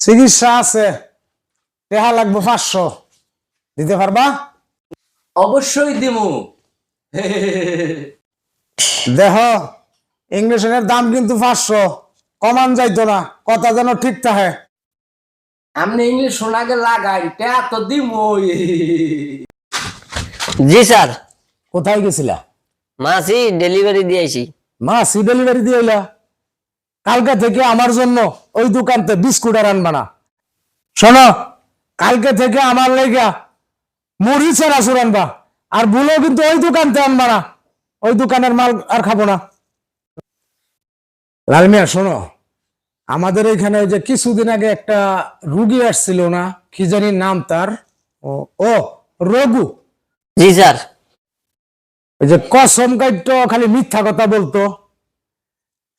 চিকিৎসা আছে, টেহা লাগবে 500, দিতে পারবা? অবশ্যই দিমু। দেহ ইংলিশের দাম কিন্তু 500, কমান যাইতো না, কথা যেন ঠিক থাকে। আপনি ইংলিশ শোনাকে লাগাই টা তো দিমু। জি স্যার, কোথায় গেছিলা? মাসি ডেলিভারি দিয়েছি। মাসি ডেলিভারি দিয়েলা? কালকে থেকে আমার জন্য ওই দোকানতে বিস্কুট আর আনবা না। শোনো, কালকে থেকে আমার লেগা মুড়ি চানাচুর আনবা, আর ভুলেও কিন্তু ওই দোকানতে আনবা না, ওই দোকানের মাল আর খাবো না। লালমিয়া শোনো, আমাদের এখানে ওই যে কিছুদিন আগে একটা রুগী আসছিল না, কি জানি নাম তার, ও রঘু। জি স্যার। ওই যে কসম কাইটো খালি মিথ্যা কথা বলতো,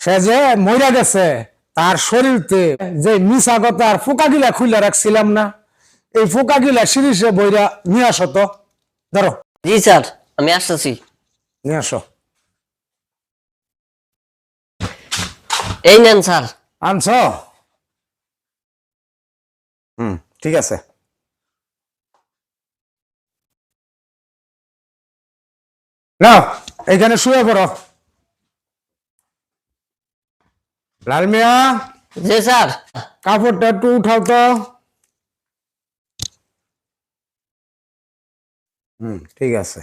সে যে মইরা গেছে, তার শরীরতে যে মিশা কথা আর ফোকা গিলা খুলে রাখছিলাম না, এই ফোকা গিলা সিরিজে বইরা নিয়ে আসো তো। ধরো। জি স্যার, আমি আসতেছি। নিয়ে আসো। এই নেন স্যার। আনছ? ঠিক আছে। না, এখানে শুয়ে পড়ো। লালমিয়া, জি স্যার। কাপড়টা একটু উঠাও তো। ঠিক আছে।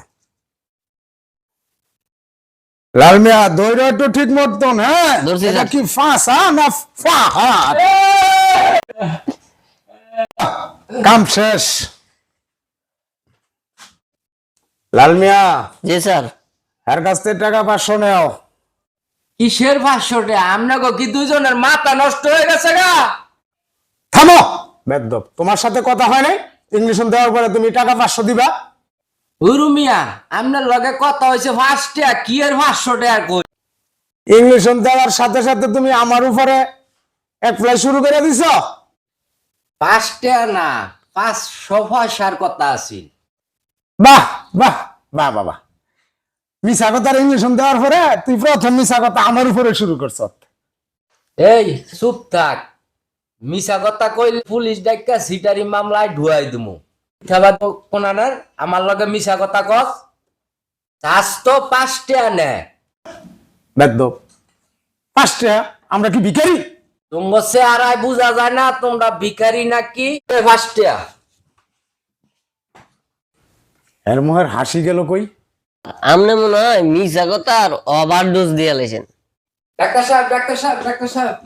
লালমিয়া, দৈরা একটু ঠিক মতন, হ্যাঁ? ধরছি এটা স্যার। কি ফাঁসা না ফাহাদ? কাম শেষ। লালমিয়া, জি স্যার। এর কাছ থেকে টাকা 500 নেও। কিসের 500 আপনাকে কি দুজনের মাথা নষ্ট হয়ে গেছে গা? থামো বেদ্যপ, তোমার সাথে কথা হয় নাই? ইংলিশ দেওয়ার পরে তুমি টাকা 500 দিবা? উরুমিয়া আপনার লগে কথা হয়েছে 5 টাকা, কি এর 500 টাকা কই? ইংলিশ দেওয়ার সাথে সাথে তুমি আমার উপরে এক ফ্লাই শুরু করে দিছ। 5 টাকা না, 500 পয়সার কথা আছে। বাহ বাহ বাহ বাবা, মিশা কথার ইংলিশ দেওয়ার পরে তুই প্রথম মিশা কথা আমার উপরে শুরু করছ। এই চুপ থাক, মিছা কথা কইলে পুলিশ ডাক্কা সিটারি মামলায় ঢুয়াই দিমু। খাবার তো কোনানার আমার লগে মিছা কথা কস, চাষ তো 5 টাকা নে। বেদ্যপ, 5 টাকা? আমরা কি ভিখারি? তোমার সে আর বুঝা যায় না তোমরা ভিখারি নাকি 5 টাকা। এর মুহের হাসি গেল কই? আপনি মনে হয় মিশা কথা আর ওভার ডোজ দিয়ে লেছেন। ডাক্তার সাহেব, ডাক্তার সাহেব, ডাক্তার সাহেব।